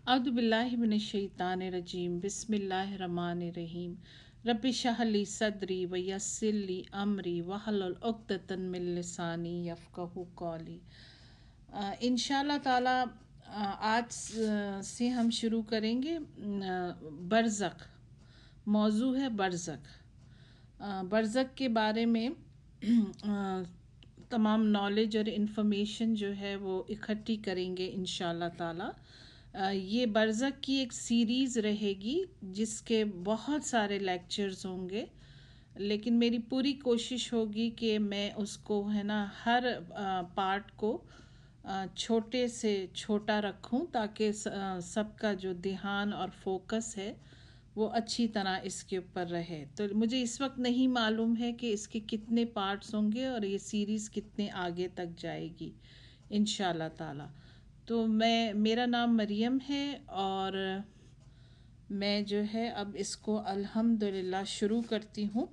अऊज़ु बिल्लाहि मिनश्शैतानिर्रजीम बिस्मिल्लाहिर्रहमानिर्रहीम रब्बि इश्रह ली सदरी व यस्सिर ली अमरी वहलुल उक़दतन मिन लिसानी यफ़क़हू क़ौली। इंशाअल्लाह ताला आज से हम शुरू करेंगे बरज़ख। मौजू है बरज़ख। बरज़ख के बारे में तमाम नॉलेज और इन्फॉर्मेशन जो है वो इकट्ठी करेंगे इंशाअल्लाह ताला। ये बरज़ख की एक सीरीज़ रहेगी जिसके बहुत सारे लेक्चर्स होंगे, लेकिन मेरी पूरी कोशिश होगी कि मैं उसको है ना हर पार्ट को छोटे से छोटा रखूं ताकि सबका जो ध्यान और फोकस है वो अच्छी तरह इसके ऊपर रहे। तो मुझे इस वक्त नहीं मालूम है कि इसके कितने पार्ट्स होंगे और ये सीरीज़ कितने आगे तक जाएगी इंशाअल्लाह ताला। तो मेरा नाम मरियम है और मैं जो है अब इसको अल्हम्दुलिल्लाह शुरू करती हूँ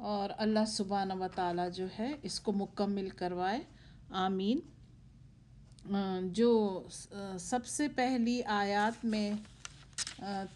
और अल्लाह सुब्हाना व तआला जो है इसको मुकम्मिल करवाए, आमीन। जो सबसे पहली आयत में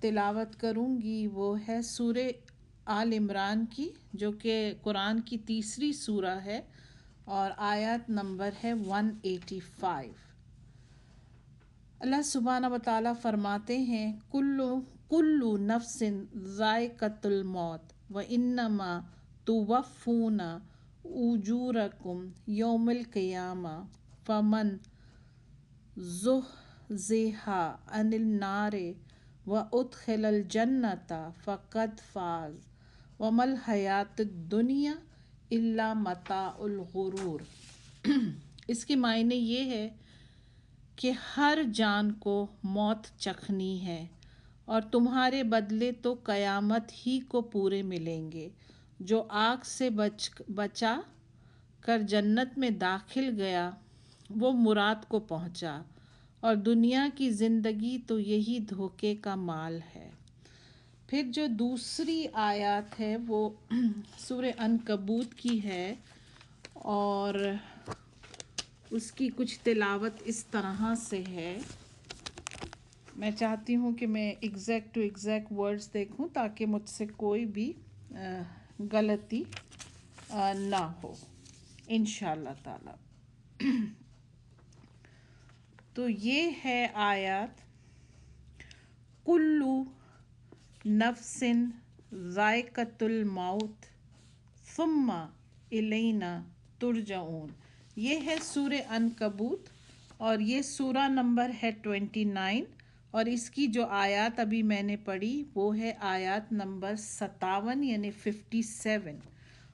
तिलावत करूँगी वो है सूरे आल इमरान की, जो कि कुरान की तीसरी सूरा है और आयत नंबर है 185। अल्लाह सुब्हाना व तआला फरमाते हैं, कुल्लु नफ्सिन ज़ाइक़तुल मौत व इन्नमा तुवफ़्फ़ूना उजूरकुम यौमल क़ियामा फमन ज़ुहज़िहा अनिल नारे व उदख़िलल जन्नता फ़क़द फ़ाज़ वमल हयातुद दुनिया इल्ला मताउल गुरूर। इसके मायने ये है कि हर जान को मौत चखनी है और तुम्हारे बदले तो क़यामत ही को पूरे मिलेंगे। जो आग से बचा कर जन्नत में दाखिल गया वो मुराद को पहुंचा, और दुनिया की ज़िंदगी तो यही धोखे का माल है। फिर जो दूसरी आयत है वो सूरे अनकबूत की है और उसकी कुछ तिलावत इस तरह से है। मैं चाहती हूँ कि मैं एग्जैक्ट टू एग्जैक्ट वर्ड्स देखूँ ताकि मुझसे कोई भी गलती ना हो इंशाअल्लाह ताला। तो ये है आयत, कुल्लु नफ्सिन ज़ाइक़तुल मौत सुम्मा इलैना तुरजऊन। ये है सूरे अनकबूत और ये सूरा नंबर है 29 और इसकी जो आयत अभी मैंने पढ़ी वो है आयत नंबर 57 यानी 57।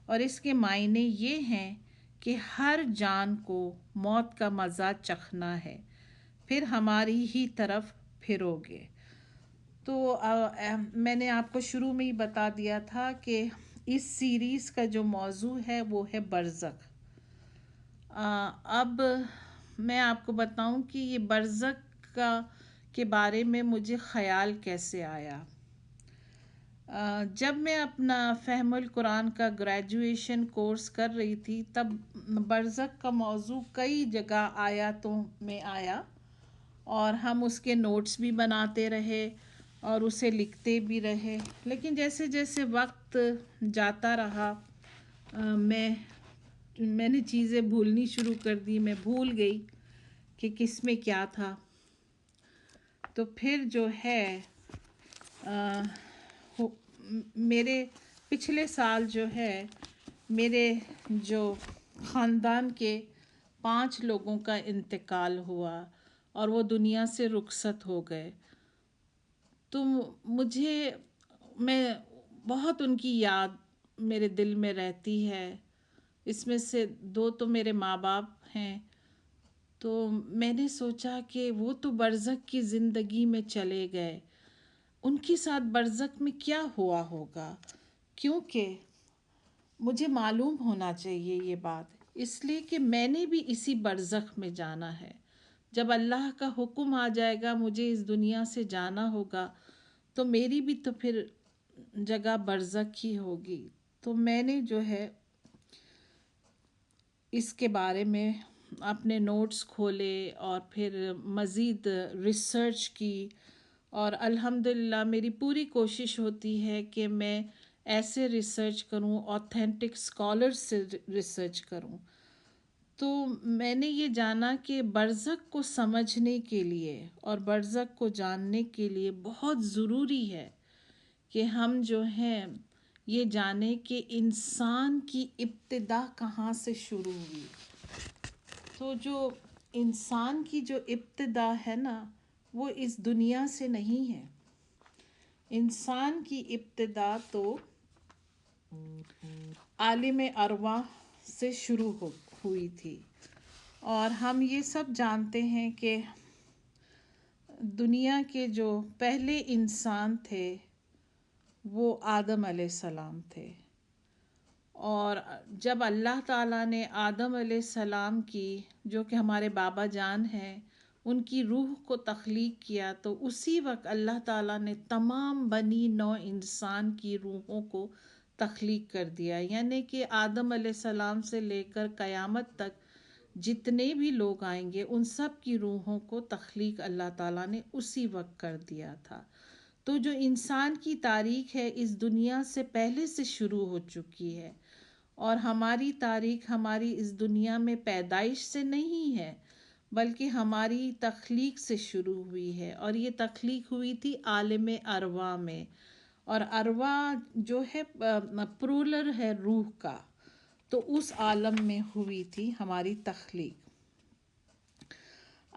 और इसके मायने ये हैं कि हर जान को मौत का मज़ा चखना है, फिर हमारी ही तरफ फिरोगे। तो मैंने आपको शुरू में ही बता दिया था कि इस सीरीज़ का जो मौजू है वो है बरज़ख। अब मैं आपको बताऊं कि ये बरज़ख के बारे में मुझे ख़याल कैसे आया। जब मैं अपना फ़हमुल कुरान का ग्रेजुएशन कोर्स कर रही थी तब बरज़ख का मौजू कई जगह आयतों में आया और हम उसके नोट्स भी बनाते रहे और उसे लिखते भी रहे। लेकिन जैसे जैसे वक्त जाता रहा मैंने चीज़ें भूलनी शुरू कर दी। मैं भूल गई कि किस में क्या था। तो फिर जो है मेरे पिछले साल जो है मेरे जो ख़ानदान के 5 लोगों का इंतकाल हुआ और वो दुनिया से रुखसत हो गए। तो मैं बहुत उनकी याद मेरे दिल में रहती है। इसमें से 2 तो मेरे माँ बाप हैं। तो मैंने सोचा कि वो तो बरज़ख की ज़िंदगी में चले गए, उनके साथ बरज़ख में क्या हुआ होगा, क्योंकि मुझे मालूम होना चाहिए ये बात, इसलिए कि मैंने भी इसी बरज़ख में जाना है। जब अल्लाह का हुक्म आ जाएगा मुझे इस दुनिया से जाना होगा तो मेरी भी तो फिर जगह बरज़ख ही होगी। तो मैंने जो है इसके बारे में अपने नोट्स खोले और फिर मज़ीद रिसर्च की, और अल्हम्दुलिल्लाह मेरी पूरी कोशिश होती है कि मैं ऐसे रिसर्च करूं, ऑथेंटिक स्कॉलर्स से रिसर्च करूं। तो मैंने ये जाना कि बरज़क को समझने के लिए और बरज़क को जानने के लिए बहुत ज़रूरी है कि हम जो हैं ये जाने कि इंसान की इब्तिदा कहाँ से शुरू हुई। तो जो इंसान की जो इब्तिदा है ना, वो इस दुनिया से नहीं है। इंसान की इब्तिदा तो आलिम अरवा से शुरू हुई थी। और हम ये सब जानते हैं कि दुनिया के जो पहले इंसान थे वो आदम अलैहिस्सलाम थे। और जब अल्लाह ताला ने आदम अलैहिस्सलाम की, जो कि हमारे बाबा जान हैं, उनकी रूह को तख्लीक किया, तो उसी वक्त अल्लाह ताला ने तमाम बनी नौ इंसान की रूहों को तख्लीक कर दिया। यानी कि आदम अलैहिस्सलाम से लेकर क़यामत तक जितने भी लोग आएंगे उन सब की रूहों को तख्लीक अल्लाह ताला ने उसी वक्त कर दिया था। तो जो इंसान की तारीख़ है इस दुनिया से पहले से शुरू हो चुकी है, और हमारी तारीख़ हमारी इस दुनिया में पैदाइश से नहीं है बल्कि हमारी तख्लीक से शुरू हुई है। और ये तख्लीक हुई थी आलिम अरवा में, और अरवा जो है प्लूरल है रूह का, तो उस आलम में हुई थी हमारी तख्लीक।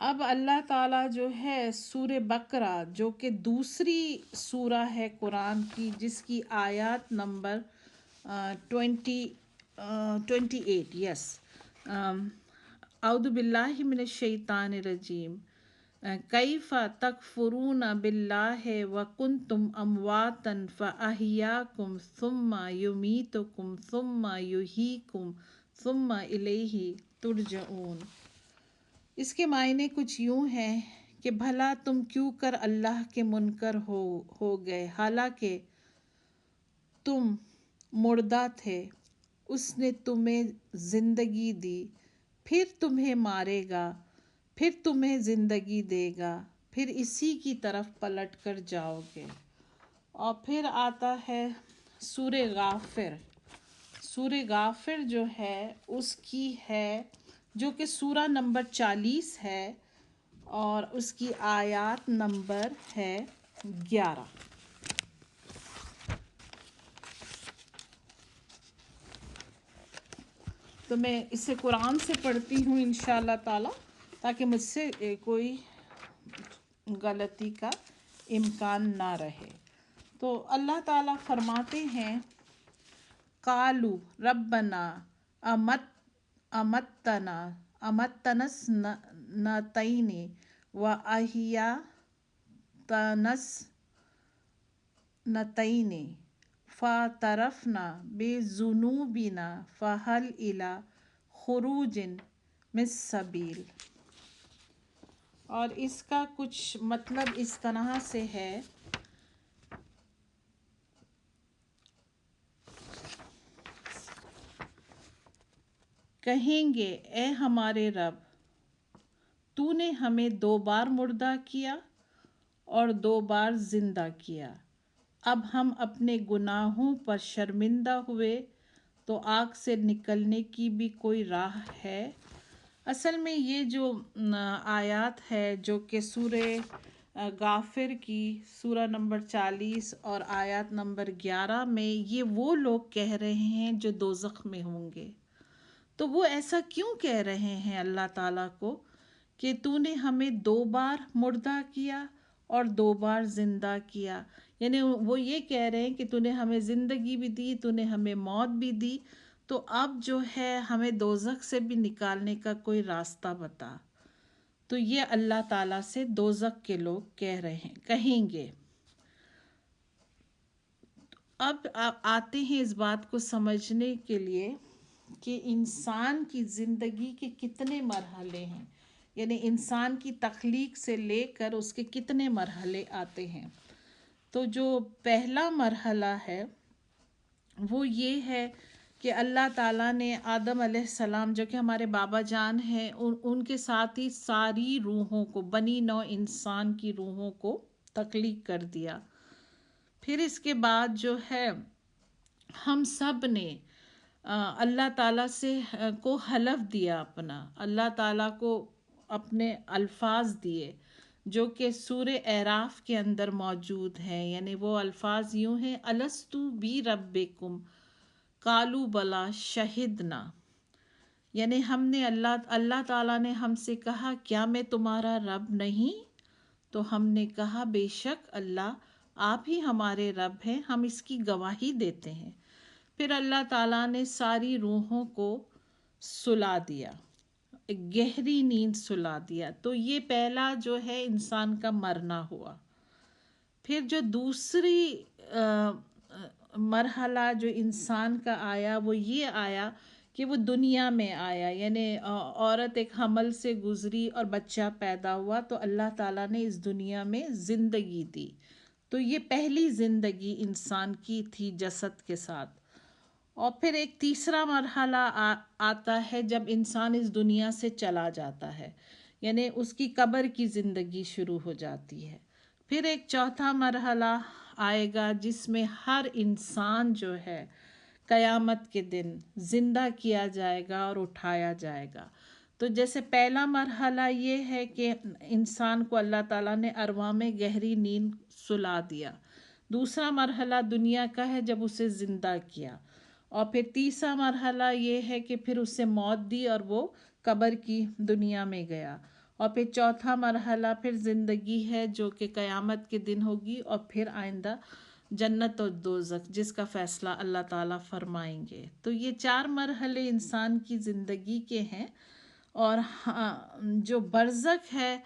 अब अल्लाह ताला जो है सूरे बकरा, जो कि दूसरी सूरा है कुरान की, जिसकी आयत नंबर 28, यस, औदु बिल्लाहि मिनश शैतानिर रजीम, कैफ़ा तकफ़ुरून बिल्लाहि व कुन्तुम अमवातन फ़अहयाकुम सुम्मा युमीतुकुम सुम्मा युहीकुम सुम्मा इलैहि तुरजऊन। इसके मायने कुछ यूँ हैं कि भला तुम क्यों कर अल्लाह के मुनकर हो गए, हालांकि तुम मुर्दा थे, उसने तुम्हें ज़िंदगी दी, फिर तुम्हें मारेगा, फिर तुम्हें ज़िंदगी देगा, फिर इसी की तरफ पलट कर जाओगे। और फिर आता है सूरे गाफिर। सूरे गाफिर जो है उसकी है, जो कि सूरा नंबर 40 है, और उसकी आयत नंबर है 11। तो मैं इसे कुरान से पढ़ती हूँ इंशाअल्लाह ताला, ताकि मुझसे कोई गलती का इम्कान ना रहे। तो अल्लाह ताला फरमाते हैं, कालू रब्बना अमत्तनस नतैनी व अहिया तनस नतैनी फ़तरफ़ना बेजुनूबिना फ़हल इला खुरूजिन मिस सबील। और इसका कुछ मतलब इस तरह से है, कहेंगे ए हमारे रब, तूने हमें 2 बार मुर्दा किया और 2 बार ज़िंदा किया। अब हम अपने गुनाहों पर शर्मिंदा हुए तो आग से निकलने की भी कोई राह है। असल में ये जो आयत है, जो कि सूरे गाफिर की सूरा नंबर 40 और आयत नंबर 11 में, ये वो लोग कह रहे हैं जो दोज़ख में होंगे। तो वो ऐसा क्यों कह रहे हैं अल्लाह ताला को कि तूने हमें 2 बार मुर्दा किया और 2 बार ज़िंदा किया? यानी वो ये कह रहे हैं कि तूने हमें ज़िंदगी भी दी, तूने हमें मौत भी दी, तो अब जो है हमें दोज़ख से भी निकालने का कोई रास्ता बता। तो ये अल्लाह ताला से दोज़ख के लोग कह रहे हैं, कहेंगे। अब आप आते हैं इस बात को समझने के लिए कि इंसान की ज़िंदगी के कितने मरहले हैं, यानी इंसान की तख्लीक से लेकर उसके कितने मरहले आते हैं। तो जो पहला मरहला है वो ये है کہ اللہ تعالیٰ نے آدم علیہ السلام جو کہ ہمارے بابا جان ہیں ان کے ساتھ ہی ساری روحوں کو، بنی نوع انسان کی روحوں کو تخلیق کر دیا. پھر اس کے بعد جو ہے ہم سب نے اللہ تعالیٰ سے کو حلف دیا اپنا، اللہ تعالیٰ کو اپنے الفاظ دیے جو کہ سورہ اعراف کے اندر موجود ہیں. یعنی وہ الفاظ یوں ہیں: الستو بی ربکم قالوا بلا شہدنا. یعنی ہم نے اللہ تعالیٰ نے ہم سے کہا کیا میں تمہارا رب نہیں؟ تو ہم نے کہا بے شک اللہ آپ ہی ہمارے رب ہیں، ہم اس کی گواہی دیتے ہیں. پھر اللہ تعالیٰ نے ساری روحوں کو سلا دیا، ایک گہری نیند سلا دیا. تو یہ پہلا جو ہے انسان کا مرنا ہوا. پھر جو دوسری مرحلہ جو انسان کا آیا وہ یہ آیا کہ وہ دنیا میں آیا. یعنی عورت ایک حمل سے گزری اور بچہ پیدا ہوا تو اللہ تعالیٰ نے اس دنیا میں زندگی دی. تو یہ پہلی زندگی انسان کی تھی جسد کے ساتھ. اور پھر ایک تیسرا مرحلہ آتا ہے جب انسان اس دنیا سے چلا جاتا ہے، یعنی اس کی قبر کی زندگی شروع ہو جاتی ہے. پھر ایک چوتھا مرحلہ آئے گا جس میں ہر انسان جو ہے قیامت کے دن زندہ کیا جائے گا اور اٹھایا جائے گا. تو جیسے پہلا مرحلہ یہ ہے کہ انسان کو اللہ تعالیٰ نے ارواح میں گہری نیند سلا دیا. دوسرا مرحلہ دنیا کا ہے جب اسے زندہ کیا. اور پھر تیسرا مرحلہ یہ ہے کہ پھر اسے موت دی اور وہ قبر کی دنیا میں گیا. اور پھر چوتھا مرحلہ پھر زندگی ہے جو کہ قیامت کے دن ہوگی، اور پھر آئندہ جنت اور دوزخ جس کا فیصلہ اللہ تعالیٰ فرمائیں گے. تو یہ 4 مرحلے انسان کی زندگی کے ہیں. اور جو برزخ ہے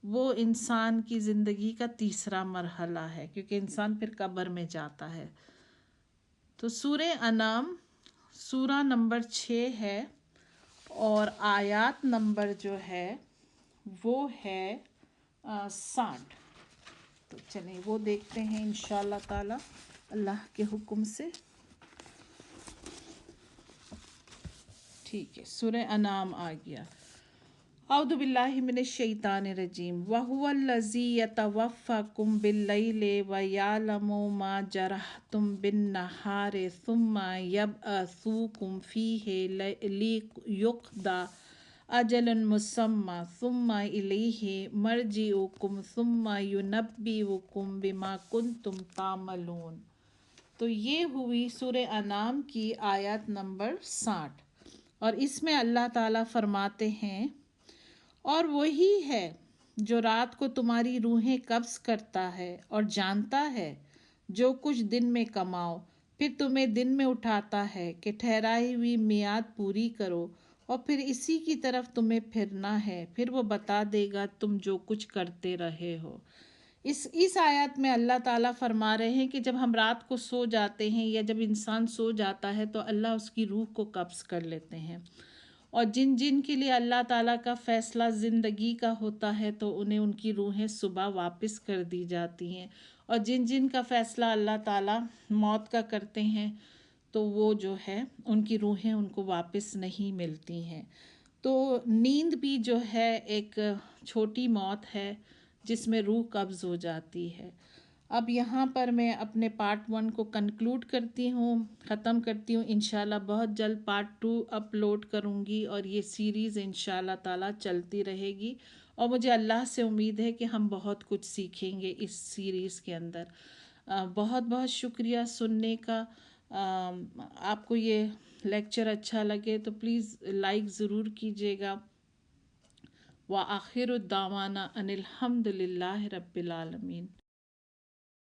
وہ انسان کی زندگی کا تیسرا مرحلہ ہے، کیونکہ انسان پھر قبر میں جاتا ہے. تو سورہ انعام سورہ نمبر 6 ہے اور آیات نمبر جو ہے وہ ہے 60. تو چلیں وہ دیکھتے ہیں انشاءاللہ تعالی اللہ کے حکم سے. ٹھیک ہے، سورہ انعام آ گیا. اعوذ باللہ من الشیطان الرجیم. وَهُوَ الَّذِي يَتَوَفَّاكُم بِاللَّيْلِ وَيَعْلَمُ مَا جَرَحْتُم بِالنَّهَارِ ثُمَّ يَبْعَثُكُم فِيهِ لِيُقْضَىٰ أَجَلٌ مُّسَمًّى ثُمَّ إِلَيْهِ مَرْجِعُكُمْ ثُمَّ يُنَبِّئُكُم بِمَا كُنتُمْ تَعْمَلُونَ. تو یہ ہوئی سورہ انعام کی آیت نمبر 60. اور اس میں اللہ تعالیٰ فرماتے ہیں اور وہی ہے جو رات کو تمہاری روحیں قبض کرتا ہے اور جانتا ہے جو کچھ دن میں کماؤ، پھر تمہیں دن میں اٹھاتا ہے کہ ٹھہرائی ہوئی میعاد پوری کرو، اور پھر اسی کی طرف تمہیں پھرنا ہے، پھر وہ بتا دے گا تم جو کچھ کرتے رہے ہو. اس آیات میں اللہ تعالیٰ فرما رہے ہیں کہ جب ہم رات کو سو جاتے ہیں یا جب انسان سو جاتا ہے تو اللہ اس کی روح کو قبض کر لیتے ہیں. اور جن کے لیے اللہ تعالیٰ کا فیصلہ زندگی کا ہوتا ہے تو انہیں ان کی روحیں صبح واپس کر دی جاتی ہیں، اور جن کا فیصلہ اللہ تعالیٰ موت کا کرتے ہیں تو وہ جو ہے ان کی روحیں ان کو واپس نہیں ملتی ہیں. تو نیند بھی جو ہے ایک چھوٹی موت ہے جس میں روح قبض ہو جاتی ہے. اب یہاں پر میں اپنے پارٹ 1 کو کنکلوڈ کرتی ہوں، ختم کرتی ہوں. انشاءاللہ بہت جلد پارٹ 2 اپلوڈ کروں گی اور یہ سیریز انشاءاللہ تعالیٰ چلتی رہے گی. اور مجھے اللہ سے امید ہے کہ ہم بہت کچھ سیکھیں گے اس سیریز کے اندر. بہت بہت شکریہ سننے کا. آپ کو یہ لیکچر اچھا لگے تو پلیز لائک ضرور کیجیے گا. وآخر الدعوانا ان الحمد للہ رب العالمین.